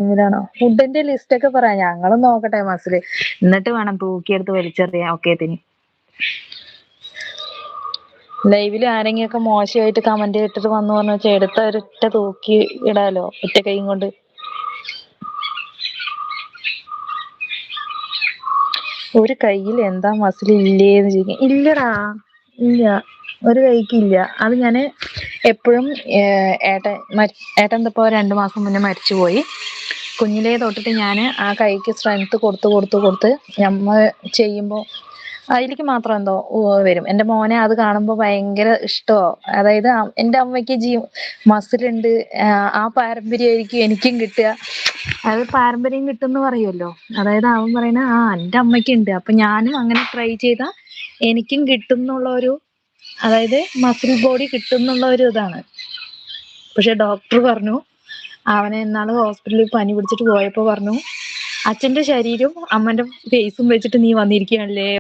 ഇതാണോ ഫുഡിന്റെ ലിസ്റ്റ് ഒക്കെ പറയാം ഞങ്ങളും നോക്കട്ടെ മസില് എന്നിട്ട് വേണം തൂക്കിയെടുത്ത് വലിച്ചെറിയാൻ ഒക്കേത്തിന്. ലൈവില് ആരെങ്കിലൊക്കെ മോശമായിട്ട് കമന്റ് ഇട്ടിട്ട് വന്നു പറഞ്ഞു വെച്ചാൽ എടുത്ത ഒരൊറ്റ തൂക്കി ഇടാലോ ഒറ്റ കൈയും കൊണ്ട്. ഒരു കയ്യിൽ എന്താ മസിൽ ഇല്ലേന്ന് ചോദിക്കും. ഇല്ലടാ, ഇല്ല, ഒരു കൈക്കില്ല. അത് ഞാന് എപ്പോഴും ഏട്ടൻ എന്തപ്പോ 2 മാസം മുന്നേ മരിച്ചുപോയി. കുഞ്ഞിലേ തൊട്ടിട്ട് ഞാൻ ആ കൈക്ക് സ്ട്രെങ്ത് കൊടുത്ത് നമ്മ ചെയ്യുമ്പോൾ അതിലേക്ക് മാത്രം എന്തോ വരും. എൻ്റെ മോനെ അത് കാണുമ്പോൾ ഭയങ്കര ഇഷ്ടമോ. അതായത് എൻ്റെ അമ്മയ്ക്ക് മസിലുണ്ട്, ആ പാരമ്പര്യമായിരിക്കും എനിക്കും കിട്ടുക. അത് പാരമ്പര്യം കിട്ടുമെന്ന് പറയുമല്ലോ. അതായത് അവൻ പറയുന്ന എൻ്റെ അമ്മയ്ക്കുണ്ട്, അപ്പൊ ഞാനും അങ്ങനെ ട്രൈ ചെയ്താ എനിക്കും കിട്ടും എന്നുള്ള ഒരു, അതായത് മസിൽ ബോഡി കിട്ടും എന്നുള്ള ഒരു ഇതാണ്. പക്ഷെ ഡോക്ടർ പറഞ്ഞു, അവനെ ഇന്നാള് ഹോസ്പിറ്റലിൽ പനി പിടിച്ചിട്ട് പോയപ്പോ പറഞ്ഞു, അച്ഛന്റെ ശരീരവും അമ്മന്റെ ഫേസും വെച്ചിട്ട് നീ വന്നിരിക്കുകയാണല്ലേ